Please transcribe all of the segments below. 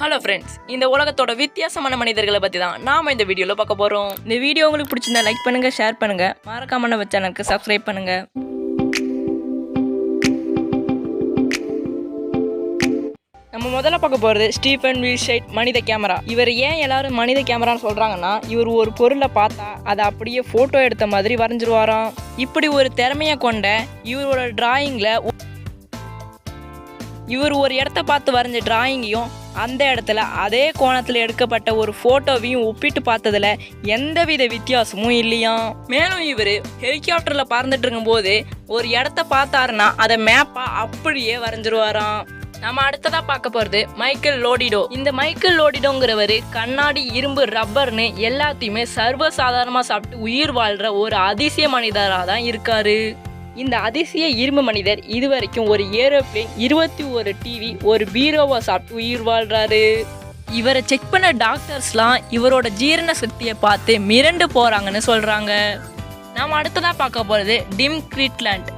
Hello friends, இந்த உலகத்தோட வித்தியாசமான மனிதர்களை பற்றி தான் நாம் இந்த வீடியோவில் பார்க்க போகிறோம். இந்த வீடியோ உங்களுக்கு பிடிச்சிருந்தா லைக் பண்ணுங்கள், ஷேர் பண்ணுங்கள், மறக்காம நம்ம சேனலுக்கு சப்ஸ்கிரைப் பண்ணுங்கள். நம்ம முதல்ல பார்க்க போகிறது ஸ்டீஃபன் வீல்ஷைட் மனித கேமரா. இவர் ஏன் எல்லாரும் மனித கேமரான்னு சொல்கிறாங்கன்னா, இவர் ஒரு பொருளை பார்த்தா அதை அப்படியே ஃபோட்டோ எடுத்த மாதிரி வரைஞ்சிருவாராம். இப்படி ஒரு திறமையை கொண்ட இவரோட டிராயிங்கில் இவர் ஒரு இடத்த பார்த்து வரைஞ்ச டிராயிங்கையும் அந்த இடத்துல அதே கோணத்தில் எடுக்கப்பட்ட ஒரு ஃபோட்டோவையும் ஒப்பிட்டு பார்த்ததில் எந்தவித வித்தியாசமும் இல்லையாம். மேலும் இவர் ஹெலிகாப்டரில் பறந்துட்டு இருக்கும்போது ஒரு இடத்த பார்த்தாருன்னா அதை மேப்பாக அப்படியே வரைஞ்சிருவாராம். நம்ம அடுத்ததாக பார்க்க போகிறது மைக்கேல் லோடிடோ. இந்த மைக்கேல் லோடிடோங்கிறவர் கண்ணாடி, இரும்பு, ரப்பர்னு எல்லாத்தையுமே சர்வசாதாரணமாக சாப்பிட்டு உயிர் வாழ்கிற ஒரு அதிசய மனிதராக தான் இருக்காரு. இந்த அதிசய இரும்பு மனிதர் இதுவரைக்கும் ஒரு ஏரோப்ளேன், 21 டிவி, ஒரு பீரோவை சாப்பிட்டு உயிர் வாழ்றாரு. இவரை செக் பண்ண டாக்டர்ஸ்லாம் இவரோட ஜீரண சக்தியை பார்த்து மிரண்டு போறாங்கன்னு சொல்றாங்க. நாம் அடுத்ததாக பார்க்க போகிறது டிம் கிரீட்லாண்ட்.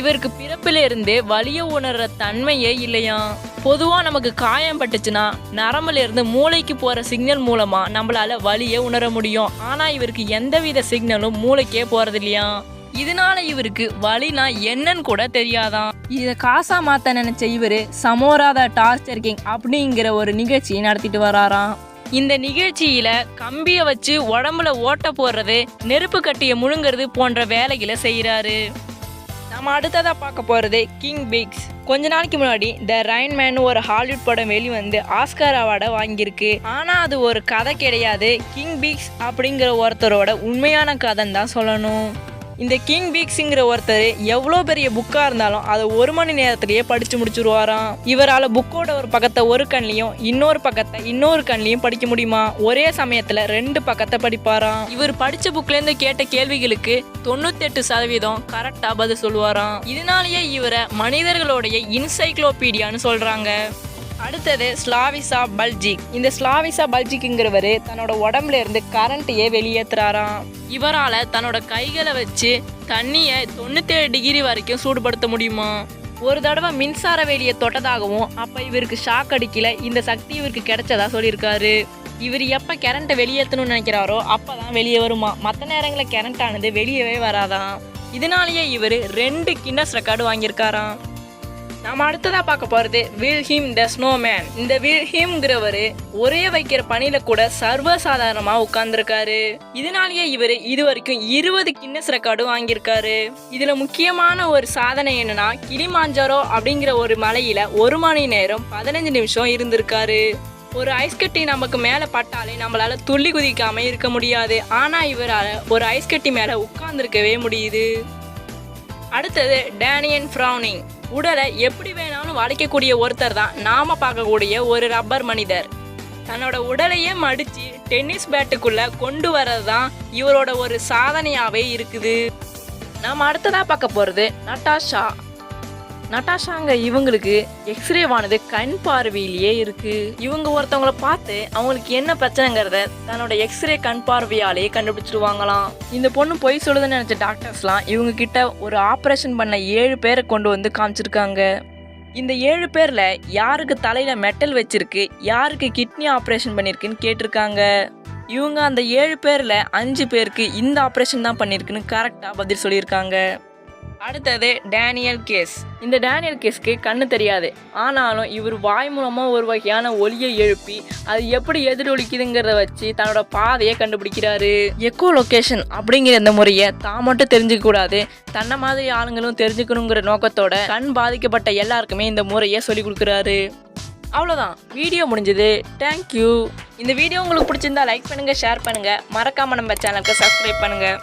இவருக்கு பிறப்பிலிருந்து வலியை உணர்ற தன்மையே இல்லையாம். பொதுவாக நமக்கு காயம் பட்டுச்சுன்னா நரம்புல இருந்து மூளைக்கு போகிற சிக்னல் மூலமாக நம்மளால வலியை உணர முடியும். ஆனால் இவருக்கு எந்தவித சிக்னலும் மூளைக்கே போகிறது இல்லையாம். இதனால இவருக்கு வலினா என்னன்னு கூட தெரியாதான். இதை காசா மாத்த நினைச்ச இவரு சமோரா த டார்ச்சர் கிங் அப்படிங்கிற ஒரு நிகழ்ச்சி நடத்திட்டு வராராம். இந்த நிகழ்ச்சியில கம்பியை வச்சு உடம்புல ஓட்ட போடுறது, நெருப்பு கட்டிய முழுங்கிறது போன்ற வேலைகளை செய்யறாரு. நம்ம அடுத்ததா பார்க்க போறது கிங் பிக்ஸ். கொஞ்ச நாளைக்கு முன்னாடி த ரைன் மேன் ஒரு ஹாலிவுட் படம் வெளிவந்து ஆஸ்கார் அவார்டை வாங்கியிருக்கு. ஆனா அது ஒரு கதை கிடையாது. கிங் பிக்ஸ் அப்படிங்கிற ஒருத்தரோட உண்மையான கதைன்னு தான் சொல்லணும். இந்த கிங் பிக்ஸுங்கிற ஒருத்தர் எவ்வளோ பெரிய புக்காக இருந்தாலும் அதை 1 மணி நேரத்திலேயே படித்து முடிச்சுருவாராம். இவரால் புக்கோட ஒரு பக்கத்தை ஒரு கண்ணிலையும் இன்னொரு பக்கத்தை இன்னொரு கண்ணிலையும் படிக்க முடியுமா? ஒரே சமயத்தில் 2 பக்கத்தை படிப்பாராம். இவர் படித்த புக்லேருந்து கேட்ட கேள்விகளுக்கு 98% கரெக்டாக பதில் சொல்லுவாராம். இதனாலேயே இவரை மனிதர்களுடைய இன்சைக்ளோபீடியான்னு சொல்கிறாங்க. அடுத்தது ஸ்லாவிசா பல்ஜிக். இந்த ஸ்லாவிசா பல்ஜிக்குங்கிறவர் தன்னோட உடம்புல இருந்து கரண்ட்டையே வெளியேற்றுறாராம். இவரால் தன்னோட கைகளை வச்சு தண்ணியை 97 டிகிரி வரைக்கும் சூடுபடுத்த முடியுமா? ஒரு தடவை மின்சார வேலியை தொட்டதாகவும் அப்போ இவருக்கு ஷாக் அடிக்கல, இந்த சக்தி இவருக்கு கிடைச்சதா சொல்லியிருக்காரு. இவர் எப்போ கரண்ட்டை வெளியேற்றணும்னு நினைக்கிறாரோ அப்போ தான் வெளியே வருமா. மற்ற நேரங்களில் கரண்ட் ஆனது வெளியவே வராதான். இதனாலேயே இவர் 2 கின்னஸ் ரெக்கார்டு வாங்கியிருக்காராம். நம்ம அடுத்ததாக பார்க்க போகிறது வில்ஹிம் த ஸ்னோமேன். இந்த வில்ஹிம்ங்கிறவர் ஒரே வைக்கிற பணியில கூட சர்வசாதாரணமாக உட்கார்ந்துருக்காரு. இதனாலேயே இவர் இதுவரைக்கும் 20 கின்னஸ் ரெக்கார்டு வாங்கியிருக்காரு. இதில் முக்கியமான ஒரு சாதனை என்னன்னா, கிளிமாஞ்சாரோ அப்படிங்கிற ஒரு மலையில 1 மணி நேரம் 15 நிமிஷம் இருந்திருக்காரு. ஒரு ஐஸ் கட்டி நமக்கு மேலே பட்டாலே நம்மளால துள்ளி குதிக்காம இருக்க முடியாது. ஆனால் இவரால் ஒரு ஐஸ் கட்டி மேலே உட்கார்ந்துருக்கவே முடியுது. அடுத்தது டேனியல் ஃப்ரௌனிங். உடலை எப்படி வேணாலும் வளைக்கக்கூடிய ஒருத்தர் தான் நாம பார்க்கக்கூடிய ஒரு ரப்பர் மனிதர். தன்னோட உடலையே மடிச்சு டென்னிஸ் பேட்டுக்குள்ள கொண்டு வர்றது தான் இவரோட ஒரு சாதனையாவே இருக்குது. நாம் அடுத்ததா பார்க்க போறது நட்டாஷா. நட்டாஷாங்க இவங்களுக்கு எக்ஸ்ரேவானது கண் பார்வையிலேயே இருக்கு. இவங்க ஒருத்தவங்களை பார்த்து அவங்களுக்கு என்ன பிரச்சனைங்கிறத தன்னோட எக்ஸ்ரே கண் பார்வையாலேயே கண்டுபிடிச்சிருவாங்களாம். இந்த பொண்ணு பொய் சொல்லுதுன்னு நினைச்ச டாக்டர்ஸ்லாம் இவங்க கிட்ட ஒரு ஆப்ரேஷன் பண்ண 7 பேரை கொண்டு வந்து காமிச்சிருக்காங்க. இந்த 7 பேர்ல யாருக்கு தலையில மெட்டல் வச்சிருக்கு, யாருக்கு கிட்னி ஆப்ரேஷன் பண்ணிருக்குன்னு கேட்டிருக்காங்க. இவங்க அந்த 7 பேர்ல 5 பேருக்கு இந்த ஆப்ரேஷன் தான் பண்ணிருக்குன்னு கரெக்டா பதில் சொல்லியிருக்காங்க. அடுத்தது டேனியல் கேஸ். இந்த டேனியல் கேஸ்க்கு கண்ணு தெரியாது. ஆனாலும் இவர் வாய் மூலமாக ஒரு வகையான ஒலியை எழுப்பி அது எப்படி எதிரொலிக்குதுங்கிறத வச்சு தன்னோட பாதையை கண்டுபிடிக்கிறாரு. எக்கோ லொக்கேஷன் அப்படிங்கிற இந்த முறையை தான் மட்டும் தெரிஞ்சுக்க கூடாது, தன்னை மாதிரி ஆளுங்களும் தெரிஞ்சுக்கணுங்கிற நோக்கத்தோட கண் பாதிக்கப்பட்ட எல்லாருக்குமே இந்த முறையை சொல்லி கொடுக்குறாரு. அவ்வளோதான், வீடியோ முடிஞ்சது. தேங்க்யூ. இந்த வீடியோ உங்களுக்கு பிடிச்சிருந்தா லைக் பண்ணுங்கள், ஷேர் பண்ணுங்கள், மறக்காமல் நம்ம சேனலுக்கு சப்ஸ்கிரைப் பண்ணுங்கள்.